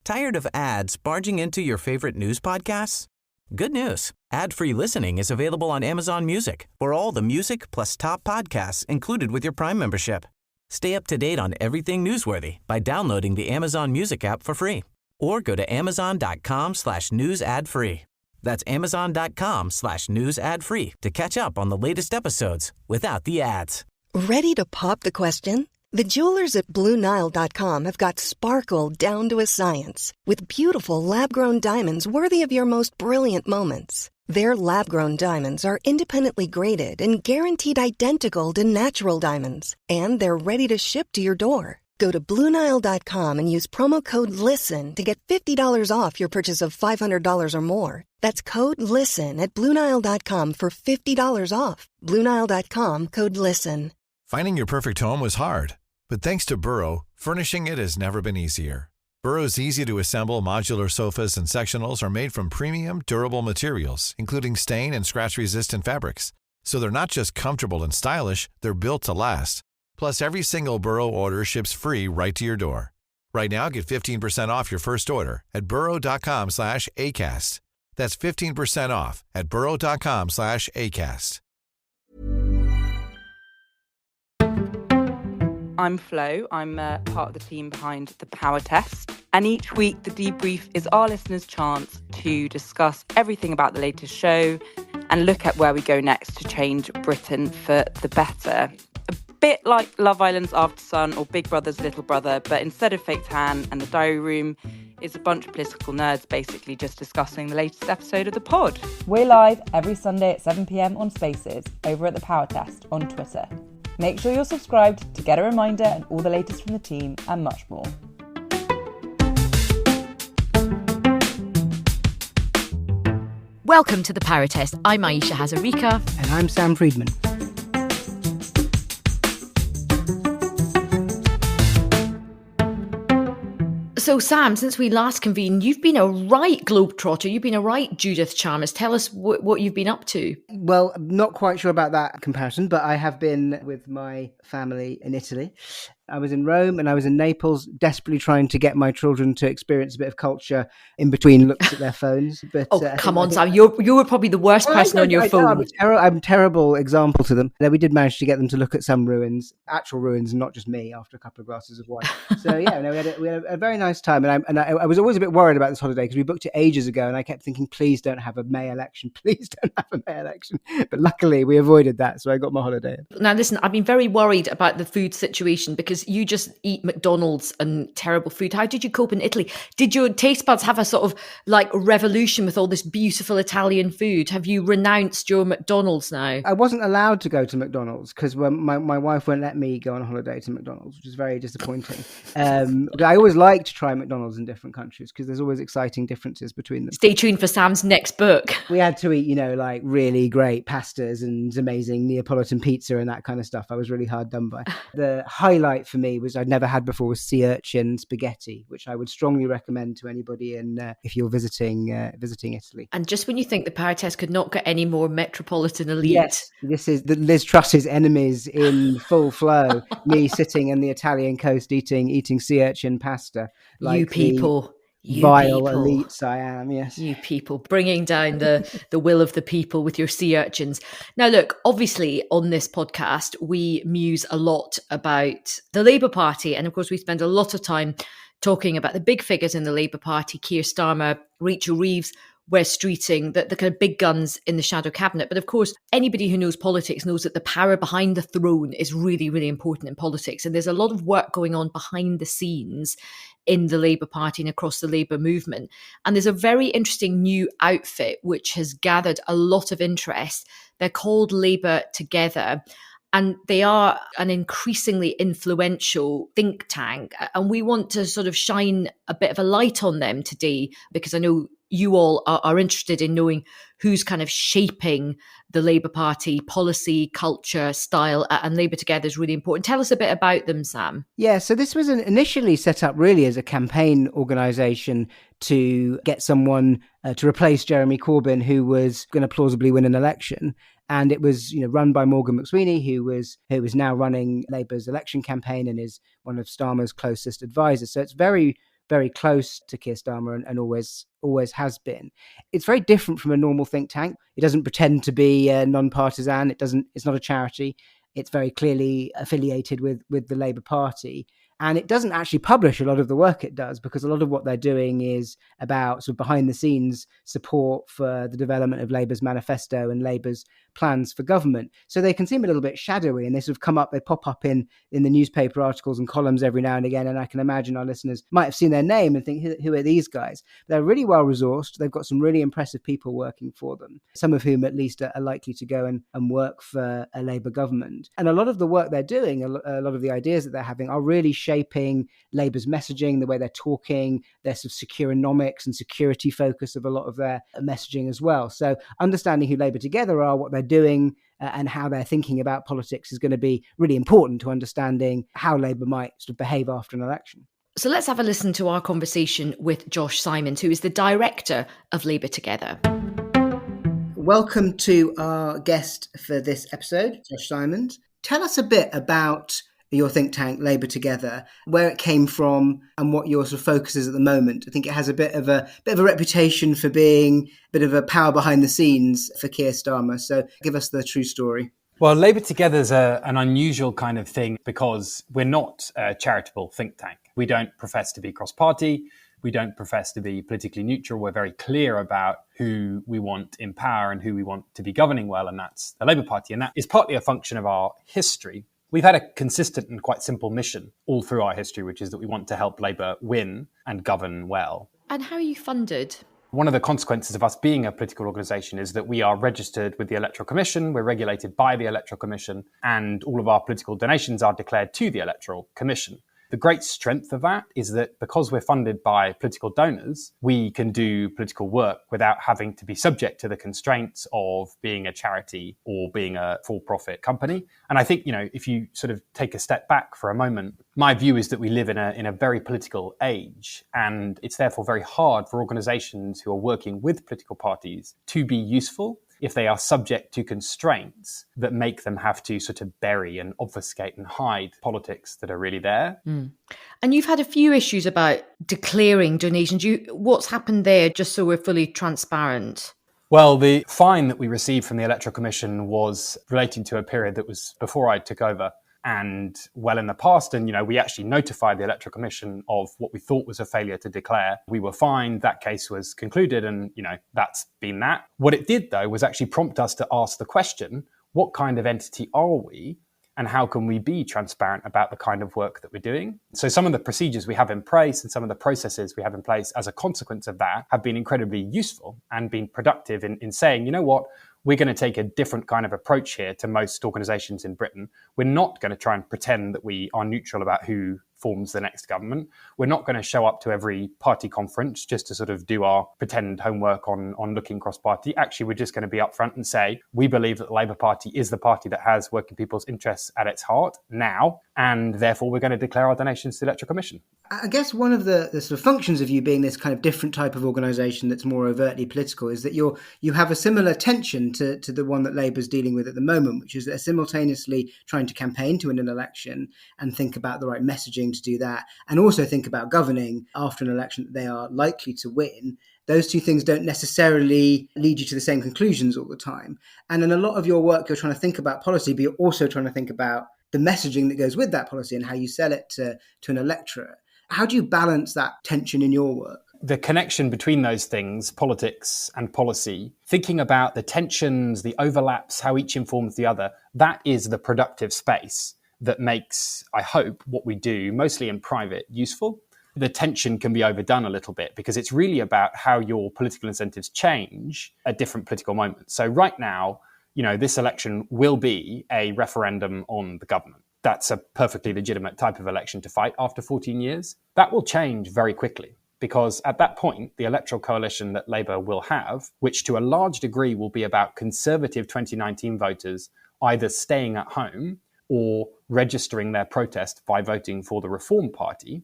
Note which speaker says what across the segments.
Speaker 1: Tired of ads barging into your favorite news podcasts? Good news. Ad-free listening is available on Amazon Music for all the music plus top podcasts included with your Prime membership. Stay up to date on everything newsworthy by downloading the Amazon Music app for free or go to amazon.com/news ad free. That's amazon.com/news ad free to catch up on the latest episodes without the ads.
Speaker 2: Ready to pop the question? The jewelers at BlueNile.com have got sparkle down to a science with beautiful lab-grown diamonds worthy of your most brilliant moments. Their lab-grown diamonds are independently graded and guaranteed identical to natural diamonds, and they're ready to ship to your door. Go to BlueNile.com and use promo code LISTEN to get $50 off your purchase of $500 or more. That's code LISTEN at BlueNile.com for $50 off. BlueNile.com, code LISTEN.
Speaker 3: Finding your perfect home was hard, but thanks to Burrow, furnishing it has never been easier. Burrow's easy-to-assemble modular sofas and sectionals are made from premium, durable materials, including stain and scratch-resistant fabrics. So they're not just comfortable and stylish, they're built to last. Plus, every single Burrow order ships free right to your door. Right now, get 15% off your first order at burrow.com/ACAST. That's 15% off at burrow.com/ACAST.
Speaker 4: I'm Flo. I'm part of the team behind the Power Test. And each week, the debrief is our listeners' chance to discuss everything about the latest show and look at where we go next to change Britain for the better. A bit like Love Island's After Sun or Big Brother's Little Brother, but instead of Fake Tan and the Diary Room, it's a bunch of political nerds basically just discussing the latest episode of the pod.
Speaker 5: We're live every Sunday at 7 p.m. on Spaces over at the Power Test on Twitter. Make sure you're subscribed to get a reminder and all the latest from the team and much more.
Speaker 6: Welcome to the Power Test. I'm Ayesha Hazarika.
Speaker 7: And I'm Sam Freedman.
Speaker 6: So Sam, since we last convened, you've been a right globetrotter. You've been a right Judith Chalmers. Tell us what you've been up to.
Speaker 7: Well, I'm not quite sure about that comparison, but I have been with my family in Italy. I was in Rome and I was in Naples, desperately trying to get my children to experience a bit of culture in between looks at their phones. But
Speaker 6: come on, Sam! You were probably the worst person on your phone.
Speaker 7: I'm a terrible example to them. We did manage to get them to look at some ruins, actual ruins, not just me. After a couple of glasses of wine, so yeah, we had a very nice time. And I was always a bit worried about this holiday because we booked it ages ago, and I kept thinking, please don't have a May election, please don't have a May election. But luckily, we avoided that, so I got my holiday.
Speaker 6: Now, listen, I've been very worried about the food situation because you just eat McDonald's and terrible food. How did you cope in Italy? Did your taste buds have a sort of like revolution with all this beautiful Italian food? Have you renounced your McDonald's now?
Speaker 7: I wasn't allowed to go to McDonald's because my wife won't let me go on holiday to McDonald's, which is very disappointing. I always like to try McDonald's in different countries because there's always exciting differences between them.
Speaker 6: Stay tuned for Sam's next book.
Speaker 7: We had to eat, like really great pastas and amazing Neapolitan pizza and that kind of stuff. I was really hard done by. The highlight for me was I'd never had before was sea urchin spaghetti, which I would strongly recommend to anybody if you're visiting Italy.
Speaker 6: And just when you think the Power Test could not get any more metropolitan elite.
Speaker 7: Yes, this is Liz Truss's enemies in full flow. Me sitting in the Italian coast eating sea urchin pasta. Like
Speaker 6: you people.
Speaker 7: Vile elites I am, yes.
Speaker 6: You people bringing down the will of the people with your sea urchins. Now, look, obviously on this podcast, we muse a lot about the Labour Party. And of course, we spend a lot of time talking about the big figures in the Labour Party, Keir Starmer, Rachel Reeves, Wes Streeting, the kind of big guns in the shadow cabinet. But of course, anybody who knows politics knows that the power behind the throne is really, really important in politics. And there's a lot of work going on behind the scenes in the Labour Party and across the Labour movement. And there's a very interesting new outfit which has gathered a lot of interest. They're called Labour Together. And they are an increasingly influential think tank. And we want to sort of shine a bit of a light on them today, because I know you all are interested in knowing who's kind of shaping the Labour Party policy, culture, style, and Labour Together is really important. Tell us a bit about them, Sam.
Speaker 7: Yeah, so this was initially set up really as a campaign organisation to get someone to replace Jeremy Corbyn, who was going to plausibly win an election. And it was, run by Morgan McSweeney, who was now running Labour's election campaign and is one of Starmer's closest advisors. So it's very very close to Keir Starmer and always has been. It's very different from a normal think tank. It doesn't pretend to be non-partisan. It's not a charity. It's very clearly affiliated with the Labour Party. And it doesn't actually publish a lot of the work it does, because a lot of what they're doing is about sort of behind the scenes support for the development of Labour's manifesto and Labour's plans for government. So they can seem a little bit shadowy, and they pop up in the newspaper articles and columns every now and again. And I can imagine our listeners might have seen their name and think, who are these guys? They're really well resourced. They've got some really impressive people working for them, some of whom at least are likely to go and work for a Labour government. And a lot of the work they're doing, a lot of the ideas that they're having are really shaping Labour's messaging, the way they're talking, their sort of securonomics and security focus of a lot of their messaging as well. So understanding who Labour Together are, what they're doing, and how they're thinking about politics is going to be really important to understanding how Labour might sort of behave after an election.
Speaker 6: So let's have a listen to our conversation with Josh Simons, who is the director of Labour Together.
Speaker 7: Welcome to our guest for this episode, Josh Simons. Tell us a bit about your think tank, Labour Together, where it came from and what your sort of focus is at the moment. I think it has a bit of a reputation for being a bit of a power behind the scenes for Keir Starmer. So give us the true story.
Speaker 8: Well, Labour Together is an unusual kind of thing because we're not a charitable think tank. We don't profess to be cross-party. We don't profess to be politically neutral. We're very clear about who we want in power and who we want to be governing well, and that's the Labour Party. And that is partly a function of our history. We've had a consistent and quite simple mission all through our history, which is that we want to help Labour win and govern well.
Speaker 6: And how are you funded?
Speaker 8: One of the consequences of us being a political organisation is that we are registered with the Electoral Commission, we're regulated by the Electoral Commission, and all of our political donations are declared to the Electoral Commission. The great strength of that is that because we're funded by political donors, we can do political work without having to be subject to the constraints of being a charity or being a for-profit company. And I think, if you sort of take a step back for a moment, my view is that we live in a very political age, and it's therefore very hard for organisations who are working with political parties to be useful if they are subject to constraints that make them have to sort of bury and obfuscate and hide politics that are really there.
Speaker 6: Mm. And you've had a few issues about declaring donations. What's happened there, just so we're fully transparent?
Speaker 8: Well, the fine that we received from the Electoral Commission was relating to a period that was before I took over and well in the past. And, we actually notified the Electoral Commission of what we thought was a failure to declare. We were fined, that case was concluded, and, that's been that. What it did, though, was actually prompt us to ask the question, what kind of entity are we? And how can we be transparent about the kind of work that we're doing? So some of the procedures we have in place and some of the processes we have in place as a consequence of that have been incredibly useful and been productive in saying, you know what, we're going to take a different kind of approach here to most organisations in Britain. We're not going to try and pretend that we are neutral about who forms the next government. We're not going to show up to every party conference just to sort of do our pretend homework on looking cross-party. Actually, we're just going to be upfront and say, we believe that the Labour Party is the party that has working people's interests at its heart now, and therefore we're going to declare our donations to the Electoral Commission.
Speaker 7: I guess one of the sort of functions of you being this kind of different type of organisation that's more overtly political is that you have a similar tension to the one that Labour's dealing with at the moment, which is they're simultaneously trying to campaign to win an election and think about the right messaging to do that, and also think about governing after an election that they are likely to win. Those two things don't necessarily lead you to the same conclusions all the time. And in a lot of your work, you're trying to think about policy, but you're also trying to think about the messaging that goes with that policy and how you sell it to an electorate. How do you balance that tension in your work?
Speaker 8: The connection between those things, politics and policy, thinking about the tensions, the overlaps, how each informs the other, that is the productive space that makes, I hope, what we do, mostly in private, useful. The tension can be overdone a little bit because it's really about how your political incentives change at different political moments. So right now, this election will be a referendum on the government. That's a perfectly legitimate type of election to fight after 14 years. That will change very quickly because at that point, the electoral coalition that Labour will have, which to a large degree will be about Conservative 2019 voters either staying at home or registering their protest by voting for the Reform Party,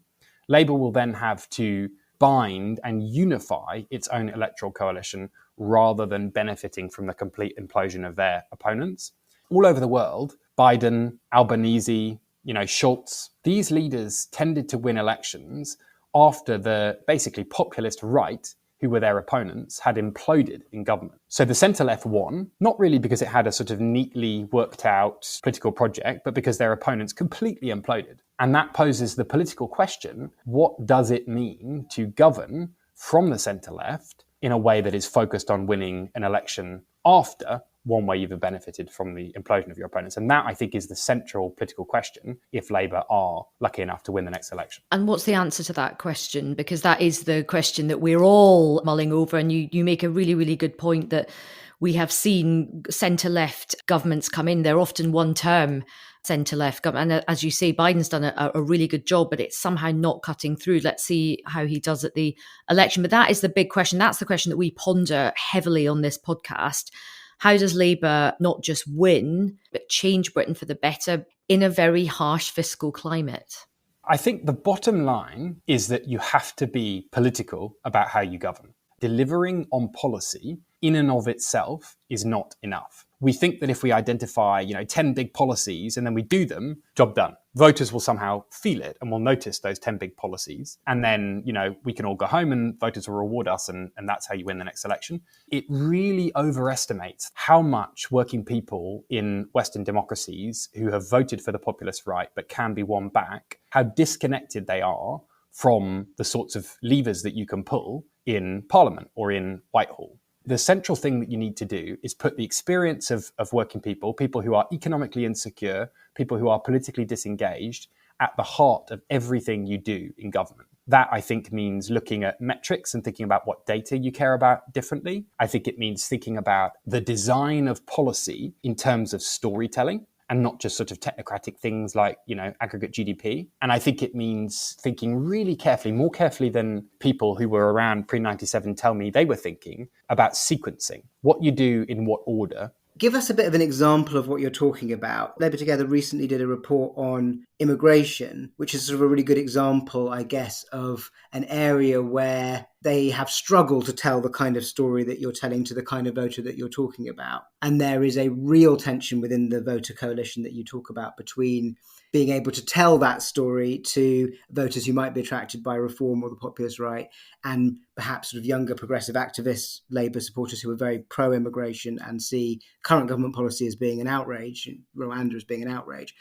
Speaker 8: Labour will then have to bind and unify its own electoral coalition rather than benefiting from the complete implosion of their opponents. All over the world, Biden, Albanese, Schultz, these leaders tended to win elections after the basically populist right, who were their opponents, had imploded in government. So the centre-left won, not really because it had a sort of neatly worked out political project, but because their opponents completely imploded. And that poses the political question, what does it mean to govern from the centre-left in a way that is focused on winning an election after one way you've benefited from the implosion of your opponents? And that, I think, is the central political question if Labour are lucky enough to win the next election.
Speaker 6: And what's the answer to that question? Because that is the question that we're all mulling over. And you make a really, really good point that we have seen centre-left governments come in. They're often one-term centre-left government. And as you say, Biden's done a really good job, but it's somehow not cutting through. Let's see how he does at the election. But that is the big question. That's the question that we ponder heavily on this podcast. How does Labour not just win, but change Britain for the better in a very harsh fiscal climate?
Speaker 8: I think the bottom line is that you have to be political about how you govern. Delivering on policy in and of itself is not enough. We think that if we identify, 10 big policies and then we do them, job done. Voters will somehow feel it and will notice those 10 big policies. And then, we can all go home and voters will reward us and that's how you win the next election. It really overestimates how much working people in Western democracies who have voted for the populist right but can be won back, how disconnected they are from the sorts of levers that you can pull in Parliament or in Whitehall. The central thing that you need to do is put the experience of working people who are economically insecure, people who are politically disengaged, at the heart of everything you do in government. That, I think, means looking at metrics and thinking about what data you care about differently. I think it means thinking about the design of policy in terms of storytelling, and not just sort of technocratic things like, aggregate GDP. And I think it means thinking really carefully, more carefully than people who were around pre-97 tell me they were thinking, about sequencing. What you do in what order.
Speaker 7: Give us a bit of an example of what you're talking about. Labour Together recently did a report on immigration, which is sort of a really good example, I guess, of an area where they have struggled to tell the kind of story that you're telling to the kind of voter that you're talking about. And there is a real tension within the voter coalition that you talk about between being able to tell that story to voters who might be attracted by reform or the populist right, and perhaps sort of younger progressive activists, Labour supporters who are very pro-immigration and see current government policy as being an outrage, and Rwanda as being an outrage.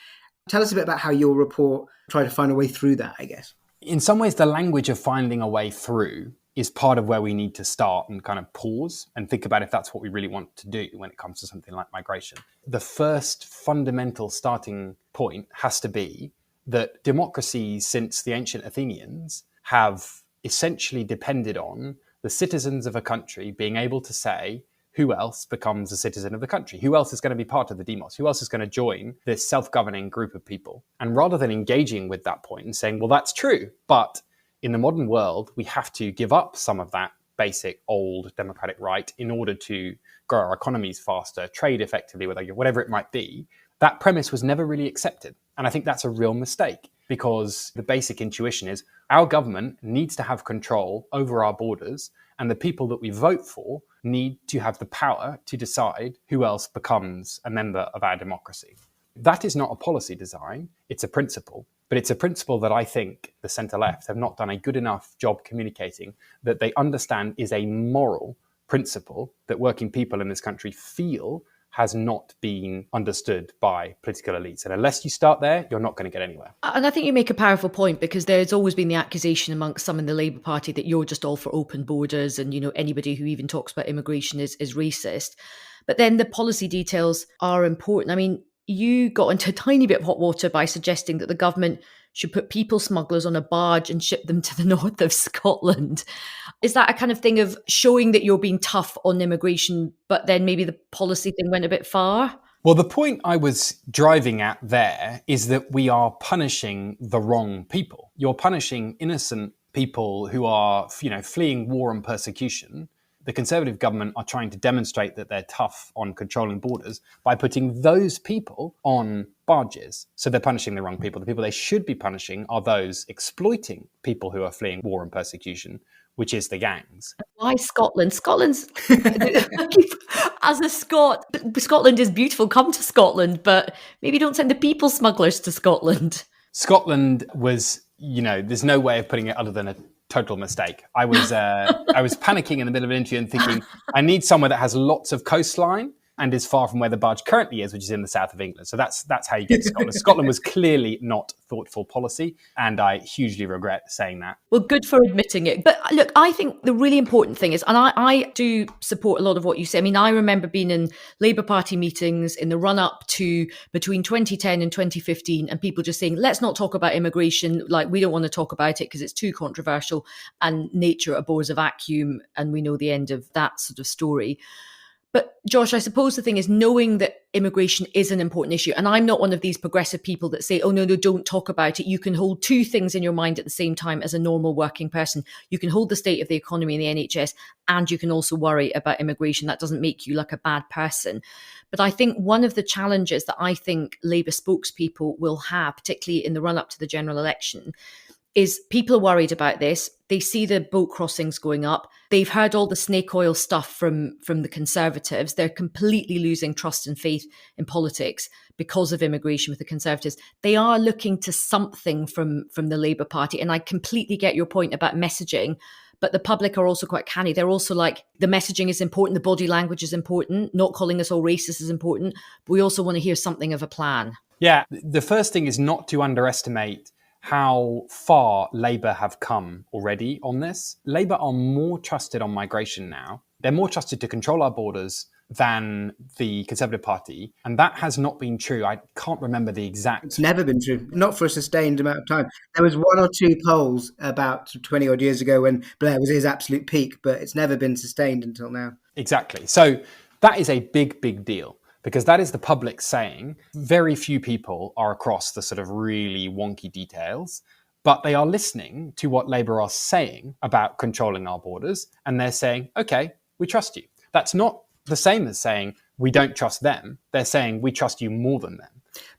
Speaker 7: Tell us a bit about how your report tried to find a way through that, I guess.
Speaker 8: In some ways, the language of finding a way through is part of where we need to start and kind of pause and think about if that's what we really want to do when it comes to something like migration. The first fundamental starting point has to be that democracies since the ancient Athenians have essentially depended on the citizens of a country being able to say who else becomes a citizen of the country, who else is going to be part of the demos, who else is going to join this self-governing group of people. And rather than engaging with that point and saying, well, that's true, but in the modern world, we have to give up some of that basic old democratic right in order to grow our economies faster, trade effectively, whatever it might be. That premise was never really accepted. And I think that's a real mistake, because the basic intuition is our government needs to have control over our borders, and the people that we vote for need to have the power to decide who else becomes a member of our democracy. That is not a policy design, it's a principle. But it's a principle that I think the centre-left have not done a good enough job communicating, that they understand is a moral principle that working people in this country feel has not been understood by political elites. And unless you start there, you're not going to get anywhere.
Speaker 6: And I think you make a powerful point, because there's always been the accusation amongst some in the Labour Party that you're just all for open borders and, anybody who even talks about immigration is racist. But then the policy details are important. I mean, you got into a tiny bit of hot water by suggesting that the government should put people smugglers on a barge and ship them to the north of Scotland. Is that a kind of thing of showing that you're being tough on immigration, but then maybe the policy thing went a bit far?
Speaker 8: Well, the point I was driving at there is that we are punishing the wrong people. You're punishing innocent people who are, fleeing war and persecution. The Conservative government are trying to demonstrate that they're tough on controlling borders by putting those people on barges. So they're punishing the wrong people. The people they should be punishing are those exploiting people who are fleeing war and persecution, which is the gangs.
Speaker 6: Why Scotland? Scotland's, as a Scot, Scotland is beautiful. Come to Scotland, but maybe don't send the people smugglers to Scotland.
Speaker 8: Scotland was there's no way of putting it other than a total mistake. I was panicking in the middle of an interview and thinking, I need somewhere that has lots of coastline and is far from where the barge currently is, which is in the south of England. So that's how you get to Scotland. Scotland was clearly not thoughtful policy, and I hugely regret saying that.
Speaker 6: Well, good for admitting it. But look, I think the really important thing is, and I do support a lot of what you say. I mean, I remember being in Labour Party meetings in the run-up to between 2010 and 2015, and people just saying, let's not talk about immigration. Like, we don't want to talk about it because it's too controversial, and nature abhors a vacuum, and we know the end of that sort of story. But Josh, I suppose the thing is knowing that immigration is an important issue. And I'm not one of these progressive people that say, oh, no, don't talk about it. You can hold two things in your mind at the same time as a normal working person. You can hold the state of the economy and the NHS, and you can also worry about immigration. That doesn't make you like a bad person. But I think one of the challenges that I think Labour spokespeople will have, particularly in the run up to the general election, is people are worried about this. They see the boat crossings going up. They've heard all the snake oil stuff from the Conservatives. They're completely losing trust and faith in politics because of immigration with the Conservatives. They are looking to something from the Labour Party. And I completely get your point about messaging, but the public are also quite canny. They're also like, the messaging is important, the body language is important, not calling us all racist is important, but we also want to hear something of a plan.
Speaker 8: Yeah, the first thing is not to underestimate how far Labour have come already on this. Labour are more trusted on migration now. They're more trusted to control our borders than the Conservative Party. And that has not been true. I can't remember the exact...
Speaker 7: It's never been true, not for a sustained amount of time. There was one or two polls about 20 odd years ago when Blair was at his absolute peak, but it's never been sustained until now.
Speaker 8: Exactly. So that is a big, big deal. Because that is the public saying. Very few people are across the sort of really wonky details, but they are listening to what Labour are saying about controlling our borders, and they're saying, okay, we trust you. That's not the same as saying we don't trust them. They're saying we trust you more than them.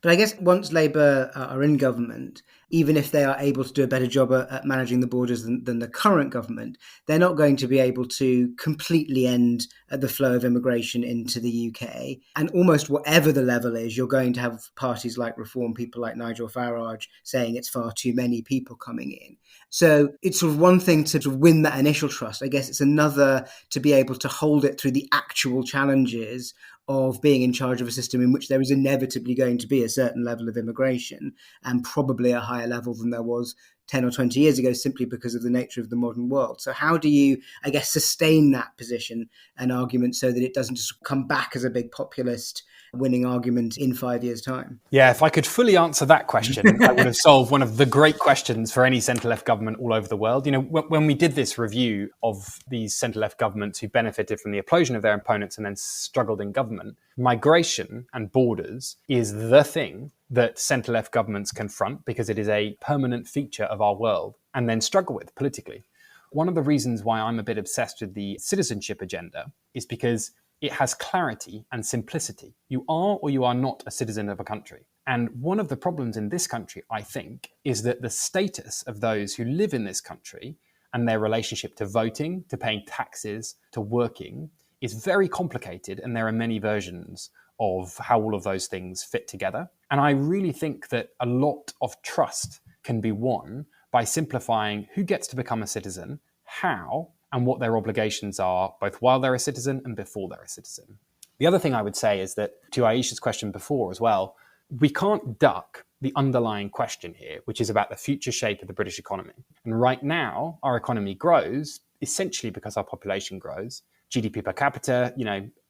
Speaker 7: But I guess once Labour are in government, even if they are able to do a better job at managing the borders than the current government, they're not going to be able to completely end the flow of immigration into the UK. And almost whatever the level is, you're going to have parties like Reform, people like Nigel Farage saying it's far too many people coming in. So it's sort of one thing to sort of win that initial trust. I guess it's another to be able to hold it through the actual challenges of being in charge of a system in which there is inevitably going to be a certain level of immigration, and probably a higher level than there was 10 or 20 years ago, simply because of the nature of the modern world. So how do you, I guess, sustain that position and argument so that it doesn't just come back as a big populist winning argument in 5 years' time?
Speaker 8: Yeah, if I could fully answer that question, I would have solved one of the great questions for any centre-left government all over the world. You know, when we did this review of these centre-left governments who benefited from the implosion of their opponents and then struggled in government, migration and borders is the thing that centre-left governments confront because it is a permanent feature of our world and then struggle with politically. One of the reasons why I'm a bit obsessed with the citizenship agenda is because it has clarity and simplicity. You are or you are not a citizen of a country. And one of the problems in this country, I think, is that the status of those who live in this country and their relationship to voting, to paying taxes, to working is very complicated, and there are many versions of how all of those things fit together. And I really think that a lot of trust can be won by simplifying who gets to become a citizen, how, and what their obligations are, both while they're a citizen and before they're a citizen. The other thing I would say is that, to Ayesha's question before as well, we can't duck the underlying question here, which is about the future shape of the British economy. And right now, our economy grows essentially because our population grows. GDP per capita,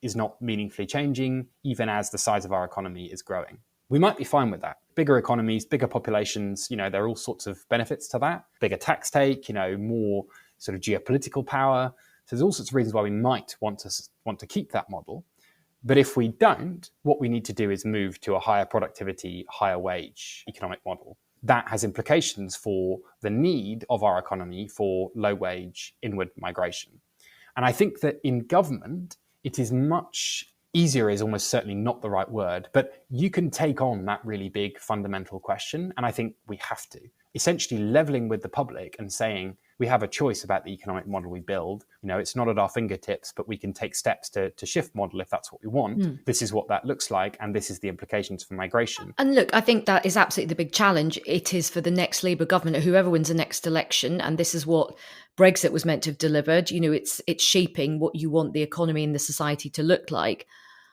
Speaker 8: is not meaningfully changing, even as the size of our economy is growing. We might be fine with that. Bigger economies, bigger populations, there are all sorts of benefits to that. Bigger tax take, more sort of geopolitical power. So there's all sorts of reasons why we might want to keep that model. But if we don't, what we need to do is move to a higher productivity, higher wage economic model. That has implications for the need of our economy for low wage inward migration. And I think that in government, it is much easier is almost certainly not the right word, but you can take on that really big fundamental question. And I think we have to. Essentially leveling with the public and saying, we have a choice about the economic model we build. It's not at our fingertips, but we can take steps to shift model if that's what we want. This is what that looks like, and this is the implications for migration.
Speaker 6: And look, I think that is absolutely the big challenge. It is for the next Labour government, or whoever wins the next election, and this is what Brexit was meant to have delivered. It's shaping what you want the economy and the society to look like.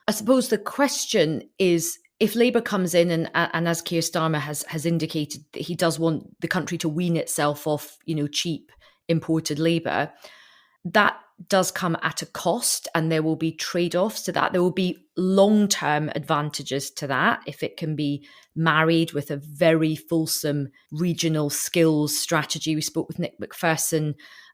Speaker 6: I suppose the question is, if Labour comes in and as Keir Starmer has indicated that he does want the country to wean itself off, cheap imported labour, that does come at a cost, and there will be trade-offs to that. There will be long-term advantages to that if it can be married with a very fulsome regional skills strategy. We spoke with Nick McPherson,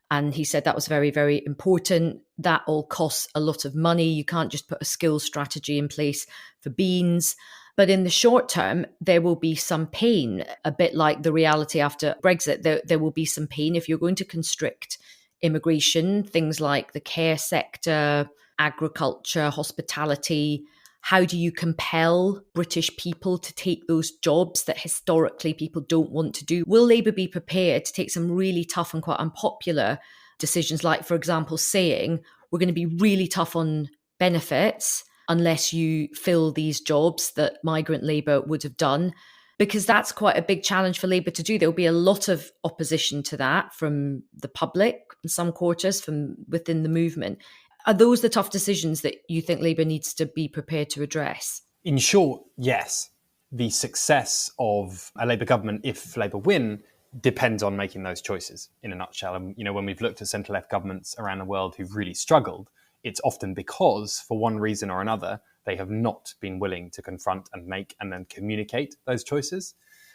Speaker 6: and he said that was very, very important. That all costs a lot of money. You can't just put a skills strategy in place for beans. But in the short term, there will be some pain, a bit like the reality after Brexit. There will be some pain if you're going to constrict immigration, things like the care sector, agriculture, hospitality. How do you compel British people to take those jobs that historically people don't want to do? Will Labour be prepared to take some really tough and quite unpopular decisions, like, for example, saying we're going to be really tough on benefits unless you fill these jobs that migrant labour would have done? Because that's quite a big challenge for Labour to do. There will be a lot of opposition to that from the public, in some quarters, from within the movement. Are those the tough decisions that you think Labour needs to be prepared to address?
Speaker 8: In short, yes. The success of a Labour government, if Labour win, depends on making those choices, in a nutshell. And, when we've looked at centre-left governments around the world who've really struggled, it's often because, for one reason or another, they have not been willing to confront and make and then communicate those choices.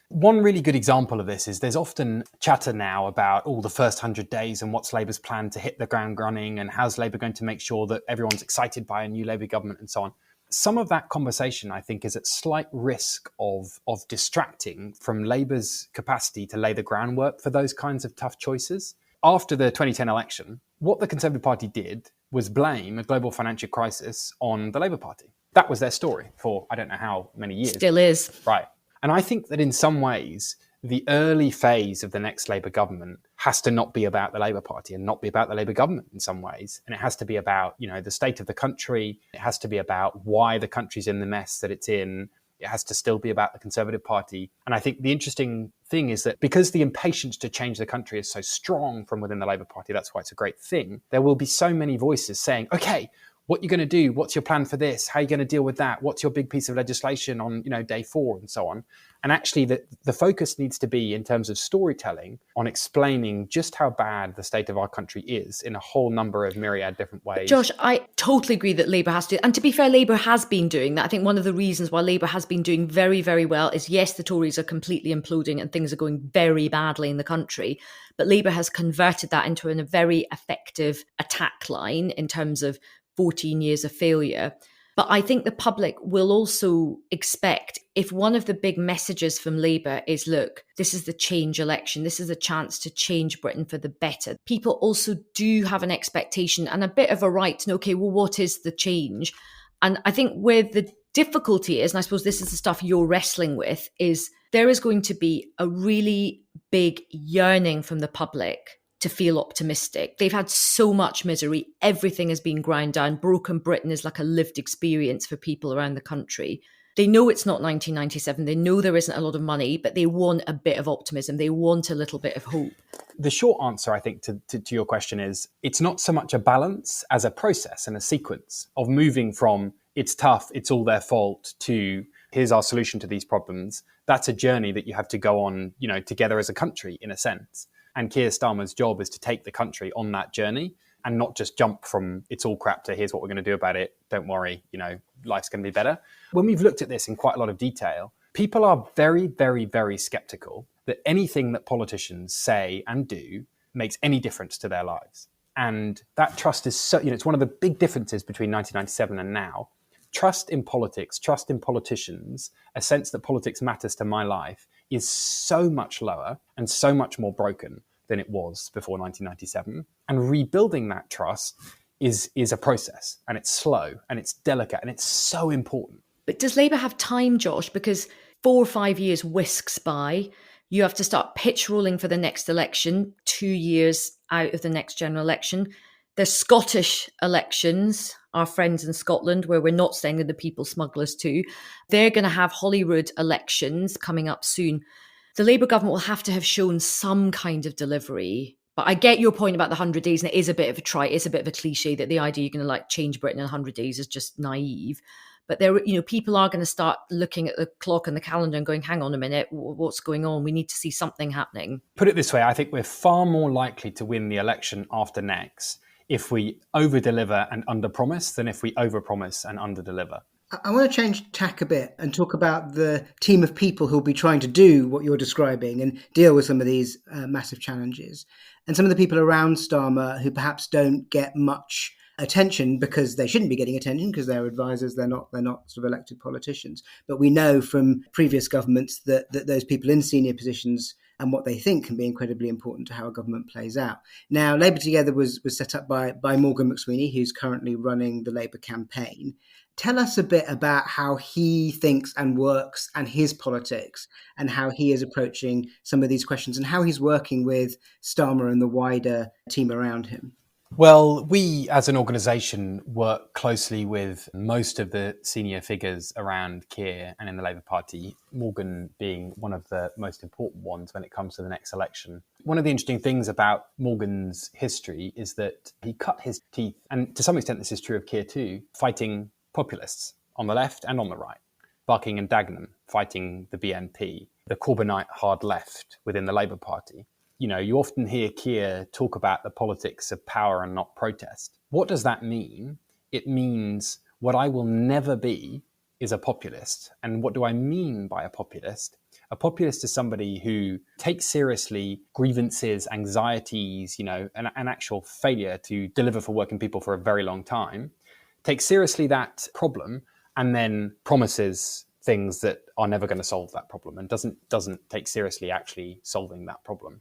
Speaker 8: One really good example of this is there's often chatter now about all the first 100 days and what's Labour's plan to hit the ground running and how's Labour going to make sure that everyone's excited by a new Labour government and so on. Some of that conversation, I think, is at slight risk of distracting from Labour's capacity to lay the groundwork for those kinds of tough choices. After the 2010 election, what the Conservative Party did was blame a global financial crisis on the Labour Party. That was their story for I don't know how many years.
Speaker 6: Still is.
Speaker 8: Right. And I think that in some ways, the early phase of the next Labour government has to not be about the Labour Party and not be about the Labour government in some ways. And it has to be about, the state of the country. It has to be about why the country's in the mess that it's in. It has to still be about the Conservative Party. And I think the interesting thing is that because the impatience to change the country is so strong from within the Labour Party, that's why it's a great thing, there will be so many voices saying, okay, what are you going to do? What's your plan for this? How are you going to deal with that? What's your big piece of legislation on, day 4 and so on? And actually the focus needs to be, in terms of storytelling, on explaining just how bad the state of our country is in a whole number of myriad different ways.
Speaker 6: Josh, I totally agree that Labour has to. And to be fair, Labour has been doing that. I think one of the reasons why Labour has been doing very, very well is, yes, the Tories are completely imploding and things are going very badly in the country. But Labour has converted that into a very effective attack line in terms of 14 years of failure. But I think the public will also expect, if one of the big messages from Labour is, look, this is the change election, this is a chance to change Britain for the better. People also do have an expectation and a bit of a right to know, okay, well, what is the change? And I think where the difficulty is, and I suppose this is the stuff you're wrestling with, is there is going to be a really big yearning from the public to feel optimistic. They've had so much misery. Everything has been ground down. Broken Britain is like a lived experience for people around the country. They know it's not 1997. They know there isn't a lot of money, but they want a bit of optimism. They want a little bit of hope.
Speaker 8: The short answer, I think, to your question is, it's not so much a balance as a process and a sequence of moving from it's tough, it's all their fault, to here's our solution to these problems. That's a journey that you have to go on, together as a country, in a sense. And Keir Starmer's job is to take the country on that journey and not just jump from it's all crap to here's what we're going to do about it. Don't worry, life's going to be better. When we've looked at this in quite a lot of detail, people are very, very, very skeptical that anything that politicians say and do makes any difference to their lives. And that trust is so, it's one of the big differences between 1997 and now. Trust in politics, trust in politicians, a sense that politics matters to my life, is so much lower and so much more broken than it was before 1997. And rebuilding that trust is a process, and it's slow and it's delicate and it's so important.
Speaker 6: But does Labour have time, Josh? Because 4 or 5 years whisks by. You have to start pitch rolling for the next election 2 years out of the next general election. The Scottish elections, our friends in Scotland, where we're not sending the people smugglers to, they're going to have Holyrood elections coming up soon. The Labour government will have to have shown some kind of delivery. But I get your point about the 100 days, and it is a bit of a trite, it's a bit of a cliche that the idea you're going to like change Britain in 100 days is just naive. But there, people are going to start looking at the clock and the calendar and going, hang on a minute, what's going on? We need to see something happening.
Speaker 8: Put it this way, I think we're far more likely to win the election after next if we over-deliver and under-promise than if we over-promise and under-deliver.
Speaker 7: I want to change tack a bit and talk about the team of people who'll be trying to do what you're describing and deal with some of these massive challenges. And some of the people around Starmer who perhaps don't get much attention because they shouldn't be getting attention because they're advisors, they're not sort of elected politicians. But we know from previous governments that those people in senior positions and what they think can be incredibly important to how a government plays out. Now, Labour Together was set up by Morgan McSweeney, who's currently running the Labour campaign. Tell us a bit about how he thinks and works and his politics and how he is approaching some of these questions and how he's working with Starmer and the wider team around him.
Speaker 8: Well, we as an organisation work closely with most of the senior figures around Keir and in the Labour Party, Morgan being one of the most important ones when it comes to the next election. One of the interesting things about Morgan's history is that he cut his teeth, and to some extent this is true of Keir too, fighting populists on the left and on the right. Barking and Dagenham fighting the BNP, the Corbynite hard left within the Labour Party. You often hear Keir talk about the politics of power and not protest. What does that mean? It means what I will never be is a populist. And what do I mean by a populist? A populist is somebody who takes seriously grievances, anxieties, an actual failure to deliver for working people for a very long time, takes seriously that problem, and then promises things that are never going to solve that problem and doesn't take seriously actually solving that problem.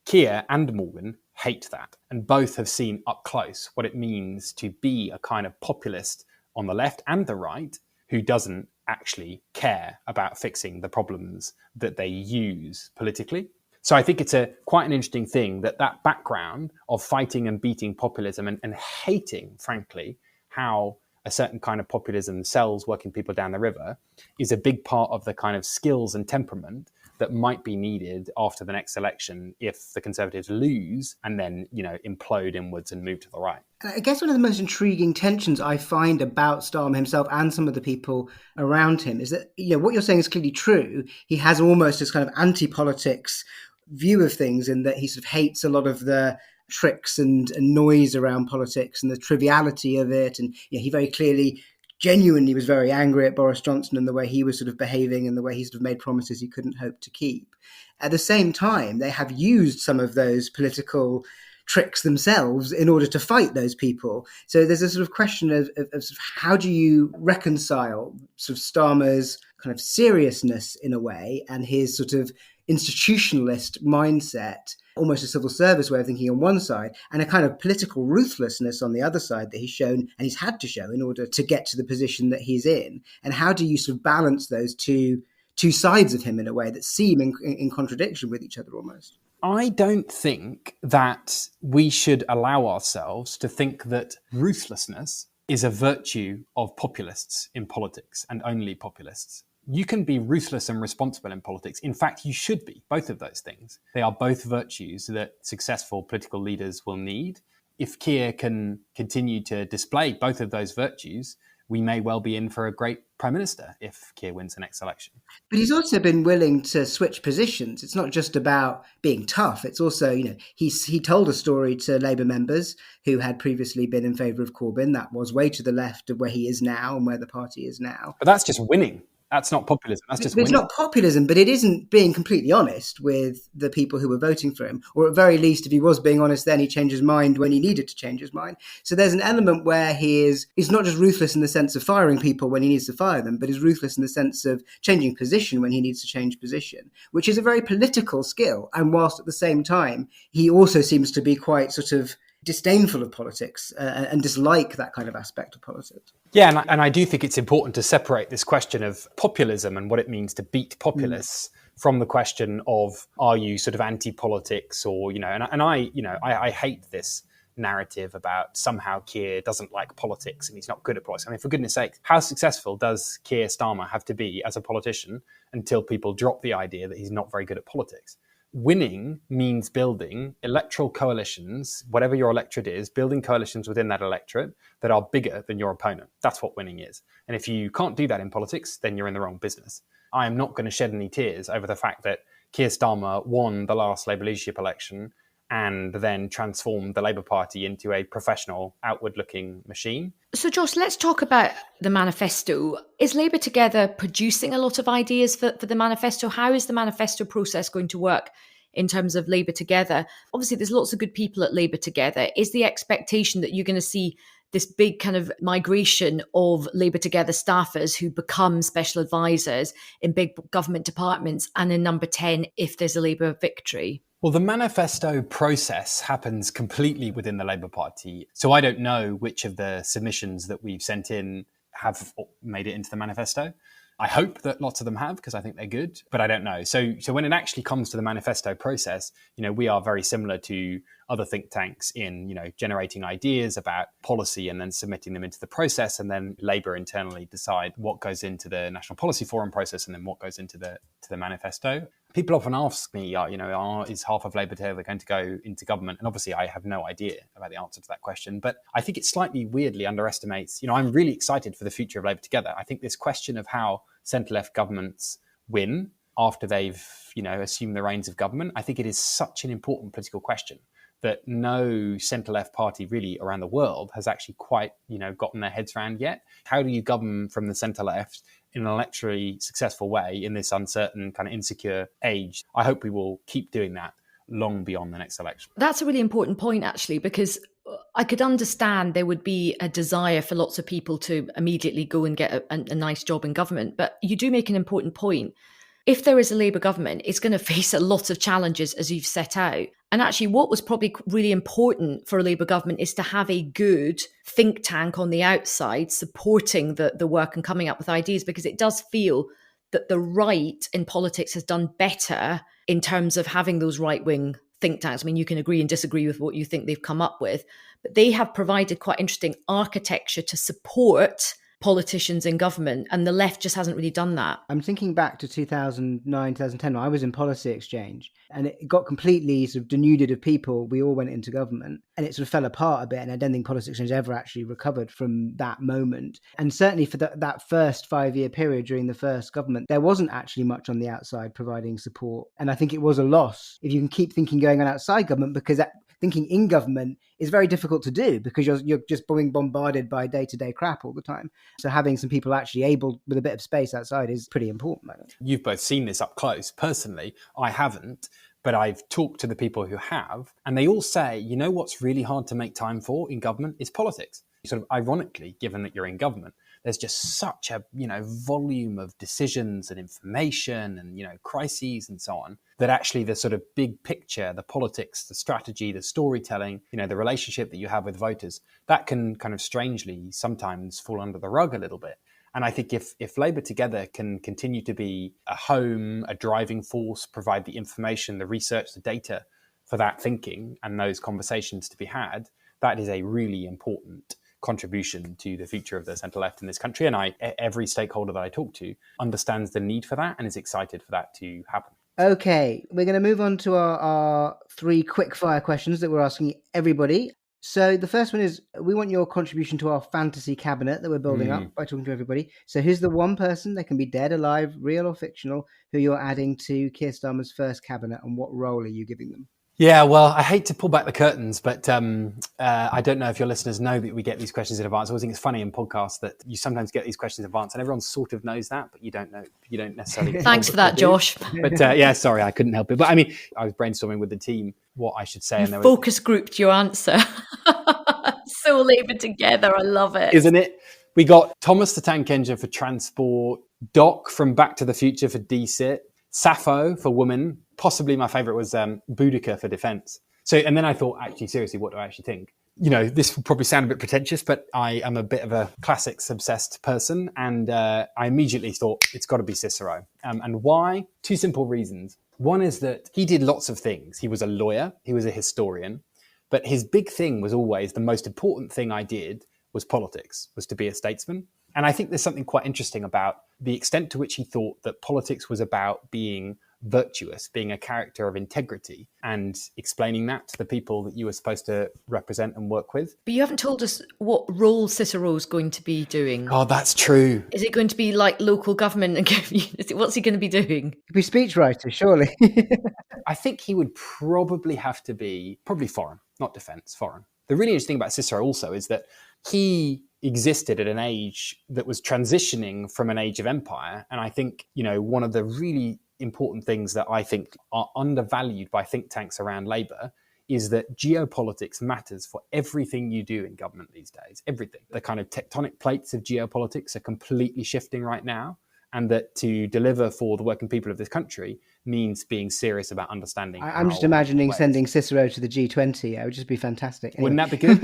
Speaker 8: Keir and Morgan hate that, and both have seen up close what it means to be a kind of populist on the left and the right who doesn't actually care about fixing the problems that they use politically. So I think it's quite an interesting thing that background of fighting and beating populism and hating, frankly, how a certain kind of populism sells working people down the river is a big part of the kind of skills and temperament that might be needed after the next election if the Conservatives lose and then, implode inwards and move to the right.
Speaker 7: I guess one of the most intriguing tensions I find about Starmer himself and some of the people around him is that, what you're saying is clearly true. He has almost this kind of anti-politics view of things in that he sort of hates a lot of the tricks and noise around politics and the triviality of it. And he very clearly genuinely was very angry at Boris Johnson and the way he was sort of behaving and the way he sort of made promises he couldn't hope to keep. At the same time, they have used some of those political tricks themselves in order to fight those people. So there's a sort of question of sort of how do you reconcile sort of Starmer's kind of seriousness in a way and his sort of institutionalist mindset, almost a civil service way of thinking on one side, and a kind of political ruthlessness on the other side that he's shown and he's had to show in order to get to the position that he's in. And how do you sort of balance those two sides of him in a way that seem in contradiction with each other almost?
Speaker 8: I don't think that we should allow ourselves to think that ruthlessness is a virtue of populists in politics and only populists. You can be ruthless and responsible in politics. In fact, you should be, both of those things. They are both virtues that successful political leaders will need. If Keir can continue to display both of those virtues, we may well be in for a great prime minister if Keir wins the next election.
Speaker 7: But he's also been willing to switch positions. It's not just about being tough. It's also, he told a story to Labour members who had previously been in favour of Corbyn. That was way to the left of where he is now and where the party is now.
Speaker 8: But that's just winning. That's not populism. That's just
Speaker 7: winning. It's not populism, but it isn't being completely honest with the people who were voting for him. Or at very least, if he was being honest, then he changed his mind when he needed to change his mind. So there's an element where he's not just ruthless in the sense of firing people when he needs to fire them, but is ruthless in the sense of changing position when he needs to change position, which is a very political skill. And whilst at the same time, he also seems to be quite sort of disdainful of politics and dislike that kind of aspect of politics.
Speaker 8: Yeah, and I do think it's important to separate this question of populism and what it means to beat populists from the question of, are you sort of anti-politics or, I hate this narrative about somehow Keir doesn't like politics and he's not good at politics. I mean, for goodness sake, how successful does Keir Starmer have to be as a politician until people drop the idea that he's not very good at politics? Winning means building electoral coalitions, whatever your electorate is, building coalitions within that electorate that are bigger than your opponent. That's what winning is. And if you can't do that in politics, then you're in the wrong business. I am not going to shed any tears over the fact that Keir Starmer won the last Labour leadership election and then transformed the Labour Party into a professional, outward-looking machine.
Speaker 6: So, Josh, let's talk about the manifesto. Is Labour Together producing a lot of ideas for the manifesto? How is the manifesto process going to work in terms of Labour Together? Obviously, there's lots of good people at Labour Together. Is the expectation that you're going to see this big kind of migration of Labour Together staffers who become special advisors in big government departments and in number 10 if there's a Labour victory?
Speaker 8: Well, the manifesto process happens completely within the Labour Party. So I don't know which of the submissions that we've sent in have made it into the manifesto. I hope that lots of them have, because I think they're good, but I don't know. So when it actually comes to the manifesto process, we are very similar to other think tanks in, generating ideas about policy and then submitting them into the process, and then Labour internally decide what goes into the National Policy Forum process and then what goes into the manifesto. People often ask me, is half of Labour Together going to go into government? And obviously I have no idea about the answer to that question, but I think it slightly weirdly underestimates, I'm really excited for the future of Labour Together. I think this question of how centre-left governments win after they've, assumed the reins of government, I think it is such an important political question that no centre-left party really around the world has actually quite, gotten their heads around yet. How do you govern from the centre-left in an electorally successful way in this uncertain, kind of insecure age? I hope we will keep doing that long beyond the next election.
Speaker 6: That's a really important point, actually, because I could understand there would be a desire for lots of people to immediately go and get a nice job in government. But you do make an important point. If there is a Labour government, it's going to face a lot of challenges, as you've set out. And actually, what was probably really important for a Labour government is to have a good think tank on the outside supporting the work and coming up with ideas, because it does feel that the right in politics has done better in terms of having those right-wing think tanks. I mean, you can agree and disagree with what you think they've come up with, but they have provided quite interesting architecture to support politicians in government, and the left just hasn't really done that.
Speaker 7: I'm thinking back to 2009, 2010. I was in Policy Exchange, and it got completely sort of denuded of people. We all went into government, and it sort of fell apart a bit, and I don't think Policy Exchange ever actually recovered from that moment. And certainly for that first 5-year period during the first government, there wasn't actually much on the outside providing support. And I think it was a loss if you can keep thinking going on outside government, because thinking in government is very difficult to do because you're just being bombarded by day-to-day crap all the time. So having some people actually able with a bit of space outside is pretty important.
Speaker 8: You've both seen this up close. Personally, I haven't, but I've talked to the people who have, and they all say, what's really hard to make time for in government is politics. Sort of ironically, given that you're in government, there's just such a, volume of decisions and information and, crises and so on, that actually the sort of big picture, the politics, the strategy, the storytelling, the relationship that you have with voters, that can kind of strangely sometimes fall under the rug a little bit. And I think if Labour Together can continue to be a home, a driving force, provide the information, the research, the data for that thinking and those conversations to be had, that is a really important contribution to the future of the centre-left in this country. And every stakeholder that I talk to understands the need for that and is excited for that to happen.
Speaker 7: Okay, we're going to move on to our 3 quick-fire questions that we're asking everybody. So the first one is, we want your contribution to our fantasy cabinet that we're building up by talking to everybody. So who's the one person, they can be dead, alive, real or fictional, who you're adding to Keir Starmer's first cabinet, and what role are you giving them?
Speaker 8: Yeah, well, I hate to pull back the curtains, but I don't know if your listeners know that we get these questions in advance. I always think it's funny in podcasts that you sometimes get these questions in advance, and everyone sort of knows that, but you don't know. You don't necessarily.
Speaker 6: Thanks for that, Josh.
Speaker 8: But sorry, I couldn't help it. But I mean, I was brainstorming with the team what I should say,
Speaker 6: and focus grouped your answer. So Labour Together, I love it,
Speaker 8: isn't it? We got Thomas the Tank Engine for transport, Doc from Back to the Future for DSIT, Sappho for women. Possibly my favourite was Boudica for defence. So, and then I thought, actually, seriously, what do I actually think? this will probably sound a bit pretentious, but I am a bit of a classics-obsessed person, and I immediately thought it's got to be Cicero. And why? Two simple reasons. One is that he did lots of things. He was a lawyer, he was a historian, but his big thing was always the most important thing I did was politics, was to be a statesman. And I think there's something quite interesting about the extent to which he thought that politics was about being virtuous, being a character of integrity, and explaining that to the people that you were supposed to represent and work with.
Speaker 6: But you haven't told us what role Cicero's going to be doing.
Speaker 8: Oh, that's true.
Speaker 6: Is it going to be like local government? And what's he going to be doing?
Speaker 7: He'll be speechwriter, surely.
Speaker 8: I think he would probably have to be foreign, not defence, foreign. The really interesting thing about Cicero also is that he existed at an age that was transitioning from an age of empire. And I think, one of the really important things that I think are undervalued by think tanks around Labour is that geopolitics matters for everything you do in government these days. Everything. The kind of tectonic plates of geopolitics are completely shifting right now. And that to deliver for the working people of this country means being serious about understanding.
Speaker 7: I'm just imagining sending Cicero to the G20. It would just be fantastic. Anyway.
Speaker 8: Wouldn't that be good?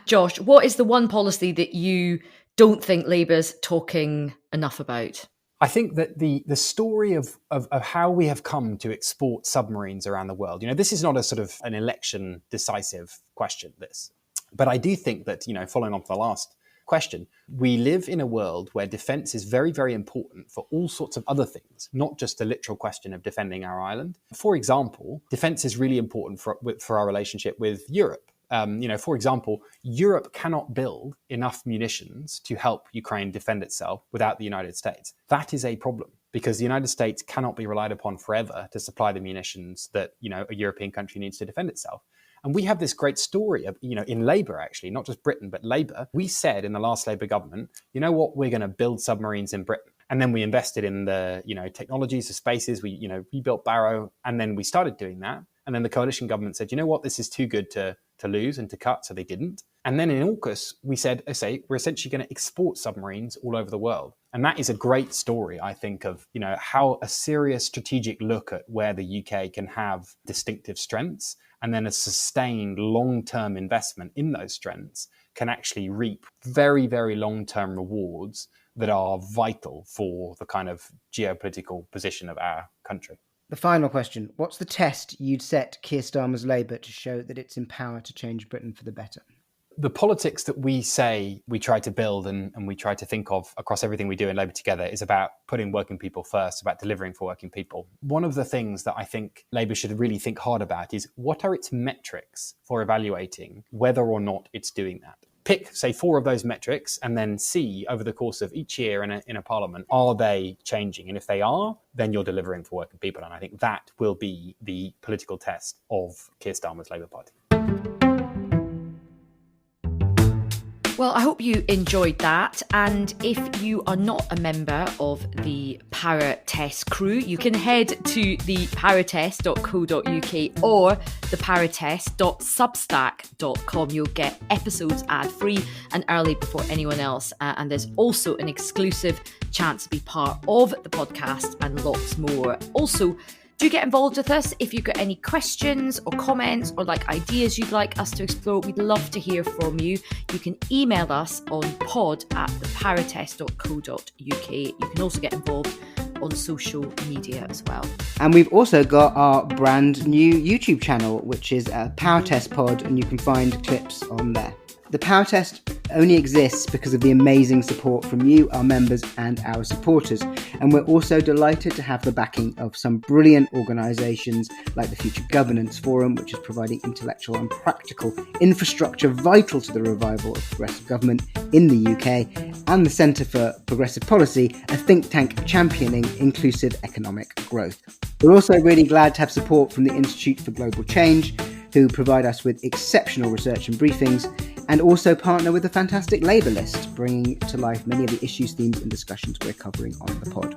Speaker 6: Josh, what is the one policy that you don't think Labour's talking enough about?
Speaker 8: I think that the story of how we have come to export submarines around the world, this is not a sort of an election decisive question, this. But I do think that, following on from the last question, we live in a world where defence is very, very important for all sorts of other things, not just the literal question of defending our island. For example, defence is really important for our relationship with Europe. For example, Europe cannot build enough munitions to help Ukraine defend itself without the United States. That is a problem because the United States cannot be relied upon forever to supply the munitions that, a European country needs to defend itself. And we have this great story of, in Labour, actually, not just Britain, but Labour. We said in the last Labour government, you know what, we're going to build submarines in Britain. And then we invested in the, technologies, the spaces, we, rebuilt Barrow, and then we started doing that. And then the coalition government said, you know what, this is too good to lose and to cut, so they didn't. And then in AUKUS, we said, we're essentially going to export submarines all over the world. And that is a great story, I think, of, how a serious strategic look at where the UK can have distinctive strengths and then a sustained long-term investment in those strengths can actually reap very, very long-term rewards that are vital for the kind of geopolitical position of our country.
Speaker 7: The final question. What's the test you'd set Keir Starmer's Labour to show that it's in power to change Britain for the better?
Speaker 8: The politics that we say we try to build and we try to think of across everything we do in Labour Together is about putting working people first, about delivering for working people. One of the things that I think Labour should really think hard about is what are its metrics for evaluating whether or not it's doing that? Pick, say, 4 of those metrics and then see over the course of each year in a parliament, are they changing? And if they are, then you're delivering for working people. And I think that will be the political test of Keir Starmer's Labour Party.
Speaker 6: Well, I hope you enjoyed that. And if you are not a member of the Power Test crew, you can head to the powertest.co.uk or the powertest.substack.com. You'll get episodes ad-free and early before anyone else. And there's also an exclusive chance to be part of the podcast and lots more. Also, do get involved with us if you've got any questions or comments or ideas you'd like us to explore. We'd love to hear from you. You can email us on pod@thepowertest.co.uk. You can also get involved on social media as well.
Speaker 7: And we've also got our brand new YouTube channel, which is Power Test Pod, and you can find clips on there. The Power Test only exists because of the amazing support from you, our members, and our supporters. And we're also delighted to have the backing of some brilliant organisations like the Future Governance Forum, which is providing intellectual and practical infrastructure vital to the revival of progressive government in the UK, and the Centre for Progressive Policy, a think tank championing inclusive economic growth. We're also really glad to have support from the Institute for Global Change, who provide us with exceptional research and briefings, and also partner with the fantastic Labour List, bringing to life many of the issues, themes and discussions we're covering on the pod.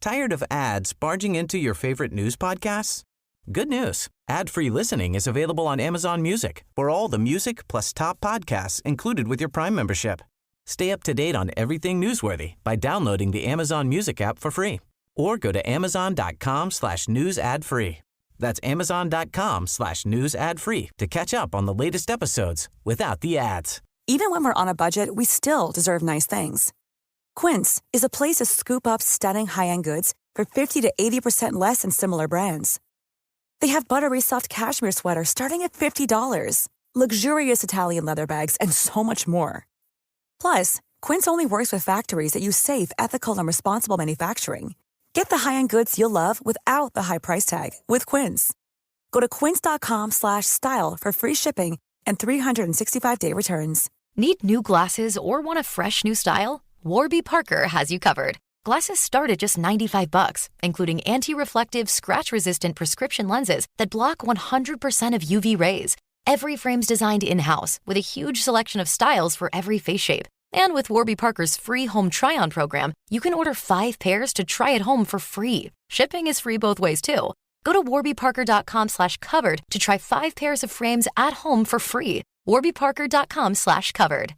Speaker 1: Tired of ads barging into your favorite news podcasts? Good news. Ad-free listening is available on Amazon Music for all the music plus top podcasts included with your Prime membership. Stay up to date on everything newsworthy by downloading the Amazon Music app for free or go to amazon.com/news ad free. That's amazon.com/news ad free to catch up on the latest episodes without the ads.
Speaker 9: Even when we're on a budget, we still deserve nice things. Quince is a place to scoop up stunning high-end goods for 50 to 80% less than similar brands. They have buttery soft cashmere sweaters starting at $50, luxurious Italian leather bags, and so much more. Plus, Quince only works with factories that use safe, ethical, and responsible manufacturing. Get the high-end goods you'll love without the high price tag with Quince. Go to quince.com/style for free shipping and 365-day returns.
Speaker 10: Need new glasses or want a fresh new style? Warby Parker has you covered. Glasses start at just $95, including anti-reflective, scratch-resistant prescription lenses that block 100% of UV rays. Every frame's designed in-house with a huge selection of styles for every face shape. And with Warby Parker's free home try-on program, you can order 5 pairs to try at home for free. Shipping is free both ways, too. Go to warbyparker.com/covered to try 5 pairs of frames at home for free. warbyparker.com/covered.